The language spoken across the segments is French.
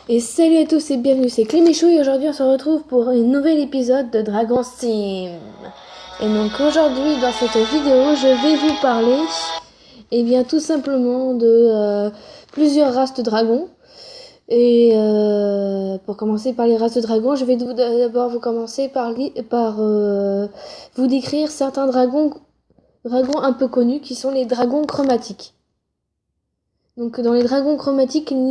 Et salut à tous et bienvenue, c'est Clémichou et aujourd'hui on se retrouve pour un nouvel épisode de Dragon Sim. Et donc aujourd'hui dans cette vidéo je vais vous parler tout simplement de plusieurs races de dragons. Et pour commencer par les races de dragons, je vais d'abord vous commencer par vous décrire certains dragons un peu connus qui sont les dragons chromatiques. Donc dans les dragons chromatiques, il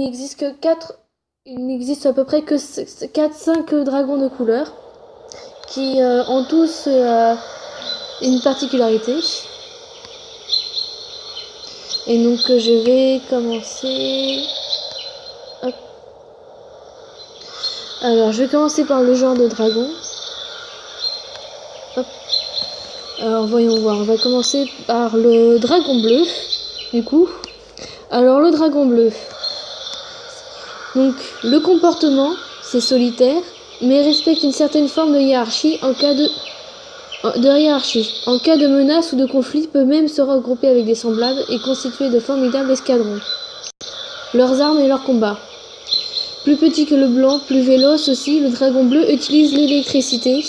n'existe à peu près que 4-5 dragons de couleur qui ont tous une particularité. Et donc je vais commencer. Hop. Alors je vais commencer par le genre de dragon. Hop. Alors voyons voir, on va commencer par le dragon bleu. Du coup, alors le dragon bleu. Donc le comportement, c'est solitaire, mais respecte une certaine forme de hiérarchie en cas de menace ou de conflit, peut même se regrouper avec des semblables et constituer de formidables escadrons. Leurs armes et leurs combats. Plus petit que le blanc, plus véloce aussi, le dragon bleu utilise l'électricité.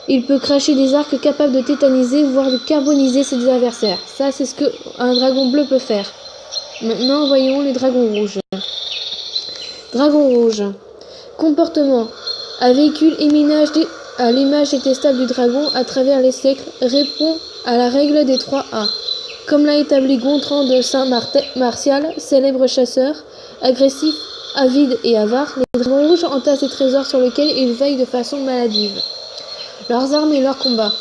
Il peut cracher des arcs capables de tétaniser, voire de carboniser ses adversaires. Ça, c'est ce qu'un dragon bleu peut faire. Maintenant, voyons les dragons rouges. Dragon rouge. Comportement. Un véhicule à l'image détestable du dragon à travers les siècles répond à la règle des 3A. Comme l'a établi Gontran de Saint-Martial, célèbre chasseur, agressif, avide et avare, les dragons rouges entassent des trésors sur lesquels ils veillent de façon maladive. Leurs armes et leurs combats.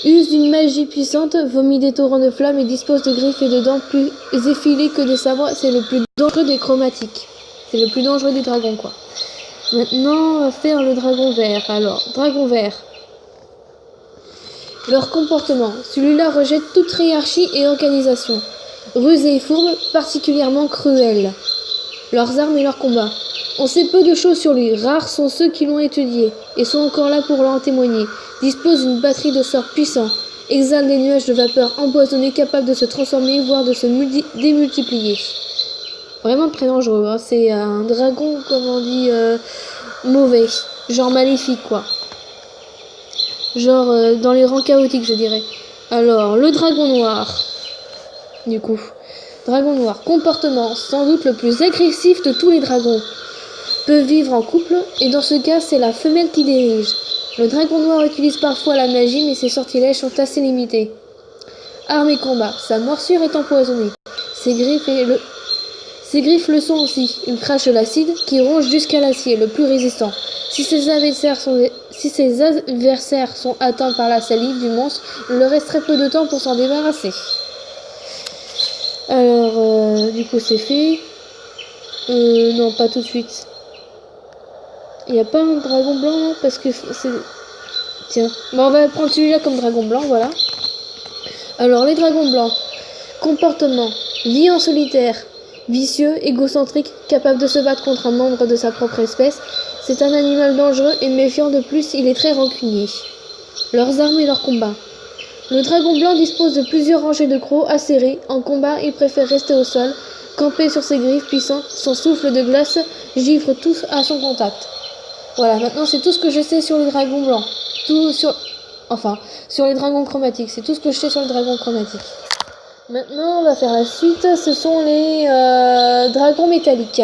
Use d'une magie puissante, vomit des torrents de flammes et dispose de griffes et de dents plus effilées que des sabres. C'est le plus dangereux des chromatiques. C'est le plus dangereux des dragons, quoi. Maintenant, on va faire le dragon vert. Alors, dragon vert. Leur comportement. Celui-là rejette toute hiérarchie et organisation. Rusé et fourbe, particulièrement cruel. Leurs armes et leurs combats. On sait peu de choses sur lui, rares sont ceux qui l'ont étudié, et sont encore là pour l'en témoigner. Dispose d'une batterie de sorts puissants, exhale des nuages de vapeur empoisonnés capables de se transformer, voire de se démultiplier. Vraiment très dangereux, hein. C'est un dragon, comme on dit, mauvais, genre maléfique, quoi. Genre dans les rangs chaotiques, je dirais. Alors, le dragon noir, du coup. Dragon noir, comportement, sans doute le plus agressif de tous les dragons. Peut vivre en couple, et dans ce cas, c'est la femelle qui dirige. Le dragon noir utilise parfois la magie, mais ses sortilèges sont assez limités. Armes et combat, sa morsure est empoisonnée. Ses griffes le sont aussi. Il crache l'acide, qui ronge jusqu'à l'acier, le plus résistant. Si ses adversaires sont atteints par la salive du monstre, il leur reste très peu de temps pour s'en débarrasser. Alors, du coup, c'est fait. Non, pas tout de suite. Il n'y a pas un dragon blanc là, parce que c'est... Tiens, bon, on va prendre celui-là comme dragon blanc, voilà. Alors, les dragons blancs. Comportement. Vie en solitaire. Vicieux, égocentrique, capable de se battre contre un membre de sa propre espèce. C'est un animal dangereux et méfiant, de plus, il est très rancunier. Leurs armes et leurs combats. Le dragon blanc dispose de plusieurs rangées de crocs acérés. En combat, il préfère rester au sol, camper sur ses griffes puissantes. Son souffle de glace givre tous à son contact. Voilà, maintenant c'est tout ce que je sais sur les dragons blancs. Sur les dragons chromatiques. C'est tout ce que je sais sur les dragons chromatiques. Maintenant, on va faire la suite. Ce sont les dragons métalliques.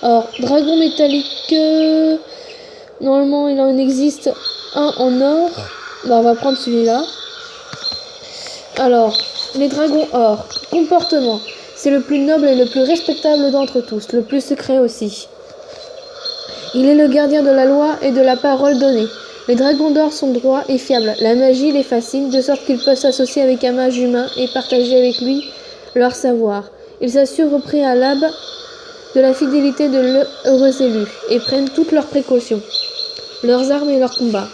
Alors, dragon métallique... normalement, il en existe un en or. Bah, on va prendre celui-là. Alors, les dragons or. Comportement. C'est le plus noble et le plus respectable d'entre tous. Le plus secret aussi. Il est le gardien de la loi et de la parole donnée. Les dragons d'or sont droits et fiables. La magie les fascine, de sorte qu'ils peuvent s'associer avec un mage humain et partager avec lui leur savoir. Ils s'assurent au préalable de la fidélité de l'heureux élu et prennent toutes leurs précautions. Leurs armes et leurs combats.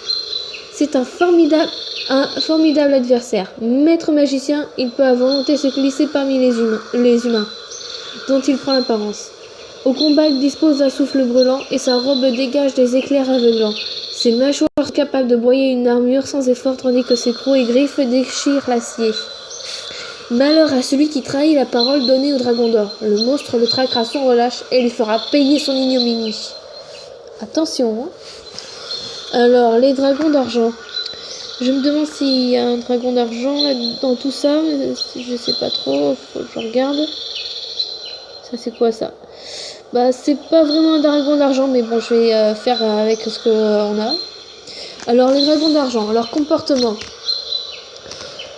C'est un formidable adversaire. Maître magicien, il peut à volonté se glisser parmi les humains, dont il prend l'apparence. Au combat, il dispose d'un souffle brûlant et sa robe dégage des éclairs aveuglants. Ses mâchoires sont capables de broyer une armure sans effort, tandis que ses crocs et griffes déchirent l'acier. Malheur à celui qui trahit la parole donnée au dragon d'or. Le monstre le traquera sans relâche et lui fera payer son ignominie. Attention, hein. Alors, les dragons d'argent. Je me demande s'il y a un dragon d'argent là dans tout ça. Je sais pas trop, faut que je regarde. Ça, c'est quoi ça? Bah, c'est pas vraiment un dragon d'argent, mais bon, je vais faire avec ce qu'on a. Alors, les dragons d'argent, leur comportement.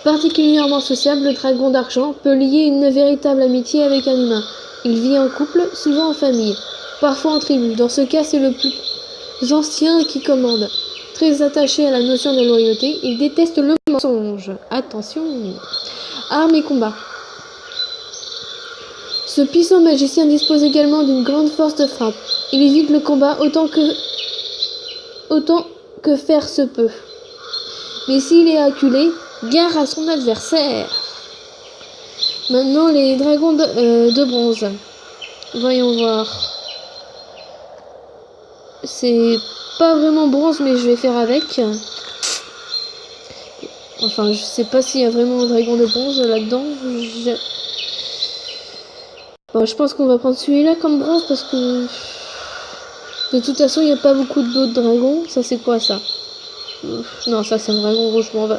Particulièrement sociable, le dragon d'argent peut lier une véritable amitié avec un humain. Il vit en couple, souvent en famille, parfois en tribu. Dans ce cas, c'est le plus ancien qui commande. Très attaché à la notion de loyauté, il déteste le mensonge. Attention. Armes et combat. Ce puissant magicien dispose également d'une grande force de frappe. Il évite le combat autant que faire se peut. Mais s'il est acculé, gare à son adversaire. Maintenant, les dragons de bronze. Voyons voir. C'est pas vraiment bronze, mais je vais faire avec. Enfin, je sais pas s'il y a vraiment un dragon de bronze là-dedans. Bon, je pense qu'on va prendre celui-là comme bronze parce que de toute façon, il n'y a pas beaucoup d'autres dragons. Ça, c'est quoi ça? Non, ça, c'est un dragon rouge. Bon, Vous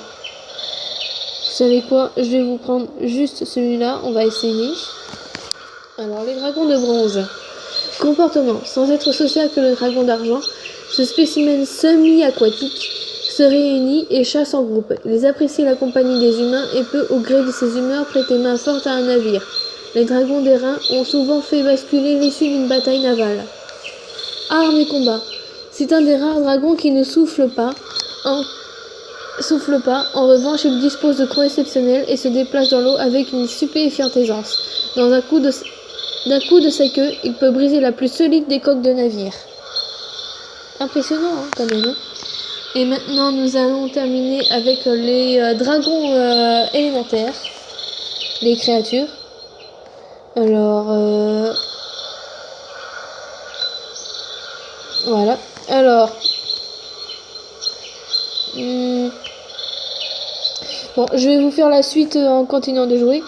savez quoi? Je vais vous prendre juste celui-là. On va essayer. Alors, les dragons de bronze. Comportement. Sans être social que le dragon d'argent, ce spécimen semi-aquatique se réunit et chasse en groupe. Il apprécie la compagnie des humains et peut, au gré de ses humeurs, prêter main forte à un navire. Les dragons d'airain ont souvent fait basculer l'issue d'une bataille navale. Armes et combat. C'est un des rares dragons qui ne souffle pas. En revanche, il dispose de crocs exceptionnels et se déplace dans l'eau avec une stupéfiante aisance. D'un coup de sa queue, il peut briser la plus solide des coques de navire. Impressionnant, hein, quand même. Et maintenant, nous allons terminer avec les dragons élémentaires. Les créatures. Alors, voilà. Alors, bon, je vais vous faire la suite en continuant de jouer.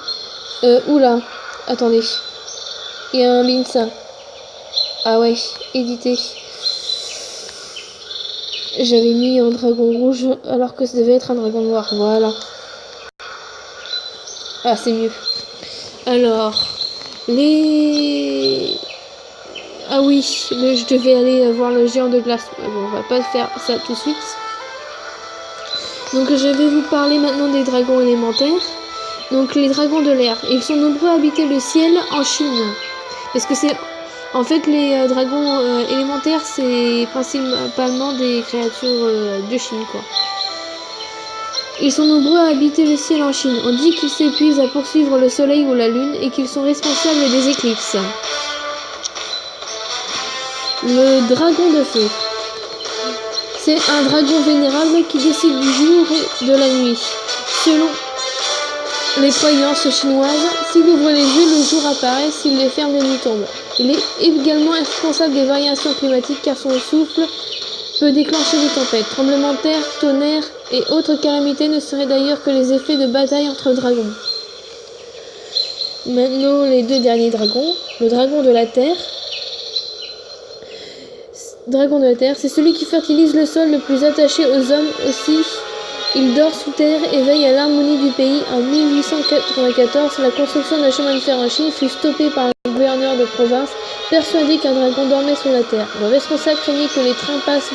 Oula, attendez. Il y a un Binsa. Ah ouais, édité. J'avais mis un dragon rouge alors que ça devait être un dragon noir. Voilà. Ah, c'est mieux. Alors, ah oui, je devais aller voir le géant de glace. Bon, on va pas faire ça tout de suite. Donc je vais vous parler maintenant des dragons élémentaires. Donc les dragons de l'air. Ils sont nombreux à habiter le ciel en Chine. Parce que c'est... En fait, les dragons élémentaires, c'est principalement des créatures de Chine, quoi. Ils sont nombreux à habiter le ciel en Chine. On dit qu'ils s'épuisent à poursuivre le soleil ou la lune et qu'ils sont responsables des éclipses. Le dragon de feu. C'est un dragon vénérable qui décide du jour et de la nuit. Selon les croyances chinoises, s'il ouvre les yeux, le jour apparaît, s'il les ferme, la nuit tombe. Il est également responsable des variations climatiques car son souffle peut déclencher des tempêtes. Tremblements de terre, tonnerre et autres calamités ne seraient d'ailleurs que les effets de bataille entre dragons. Maintenant, les deux derniers dragons. Le dragon de la terre. Dragon de la terre, c'est celui qui fertilise le sol, le plus attaché aux hommes aussi. Il dort sous terre et veille à l'harmonie du pays. En 1894, la construction d'un chemin de fer en Chine fut stoppée par un gouverneur de province, persuadé qu'un dragon dormait sous la terre. Le responsable craignait que les trains passent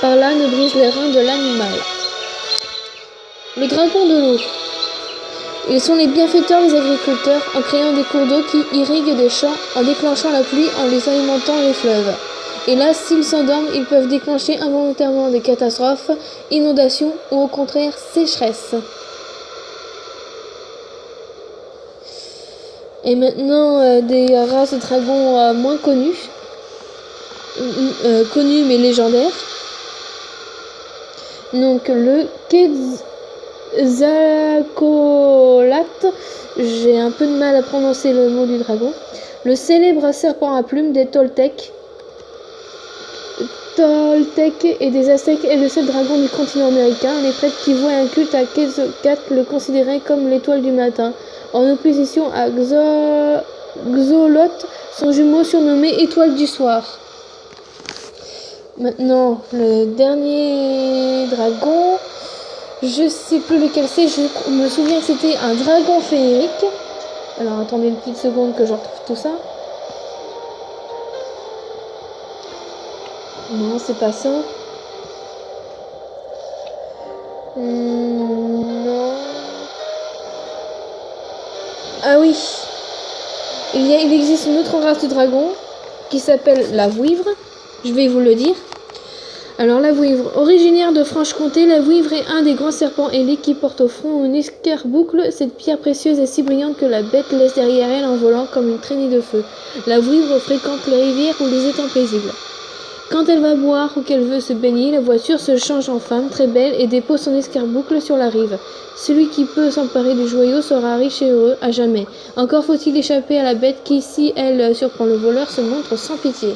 par là ne brisent les reins de l'animal. Le dragon de l'eau. Ils sont les bienfaiteurs des agriculteurs en créant des cours d'eau qui irriguent des champs, en déclenchant la pluie, en les alimentant les fleuves. Et là, s'ils s'endorment, ils peuvent déclencher involontairement des catastrophes, inondations ou au contraire sécheresse. Et maintenant, des races de dragons moins connues. Connues mais légendaires. Donc le Quetzalcoatl, j'ai un peu de mal à prononcer le mot du dragon. Le célèbre serpent à plumes des Toltecs. Toltec et des Aztèques est le seul dragon du continent américain. Les prêtres qui vouaient un culte à Quetzalcoatl le considéraient comme l'étoile du matin, en opposition à Xolotl, son jumeau surnommé étoile du soir. Maintenant, le dernier dragon, je sais plus lequel c'est, je me souviens que c'était un dragon féerique. Alors attendez une petite seconde que je retrouve tout ça. Non, c'est pas ça. Non. Ah oui. Il existe une autre race de dragon qui s'appelle la vouivre. Je vais vous le dire. Alors la vouivre, originaire de Franche-Comté, la vouivre est un des grands serpents ailés qui porte au front une escarboucle. Cette pierre précieuse est si brillante que la bête laisse derrière elle en volant comme une traînée de feu. La vouivre fréquente les rivières ou les étangs paisibles. Quand elle va boire ou qu'elle veut se baigner, la voiture se change en femme très belle et dépose son escarboucle sur la rive. Celui qui peut s'emparer du joyau sera riche et heureux à jamais. Encore faut-il échapper à la bête qui, si elle surprend le voleur, se montre sans pitié.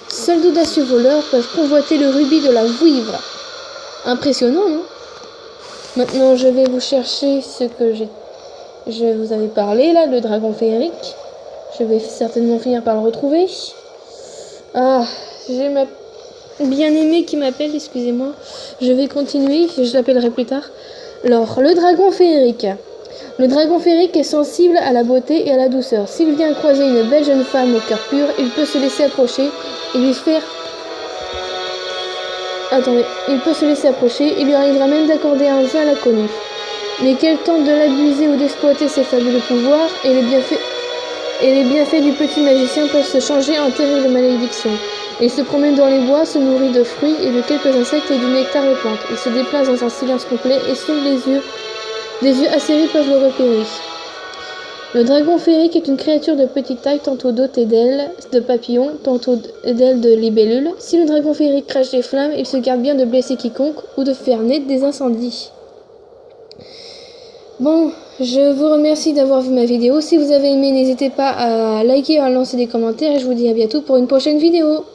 Seuls d'audacieux voleurs peuvent convoiter le rubis de la vouivre. Impressionnant, non? Maintenant, je vais vous chercher ce que je vous avais parlé, là, le dragon féerique. Je vais certainement finir par le retrouver. Ah, j'ai ma bien-aimée qui m'appelle, excusez-moi. Je vais continuer, je l'appellerai plus tard. Alors, le dragon féerique. Le dragon féerique est sensible à la beauté et à la douceur. S'il vient croiser une belle jeune femme au cœur pur, il peut se laisser approcher et lui faire... Attendez, il peut se laisser approcher, il lui arrivera même d'accorder un vœu à l'inconnu. Mais qu'elle tente de l'abuser ou d'exploiter ses fabuleux pouvoirs, et les bienfaits du petit magicien peuvent se changer en terribles malédictions. Il se promène dans les bois, se nourrit de fruits et de quelques insectes et du nectar des plantes. Il se déplace dans un silence complet et seuls des yeux acérés peuvent le repérer. Le dragon féerique est une créature de petite taille, tantôt dotée d'ailes de papillon, tantôt d'ailes de libellule. Si le dragon féerique crache des flammes, il se garde bien de blesser quiconque ou de faire naître des incendies. Bon, je vous remercie d'avoir vu ma vidéo. Si vous avez aimé, n'hésitez pas à liker et à lancer des commentaires. Et je vous dis à bientôt pour une prochaine vidéo.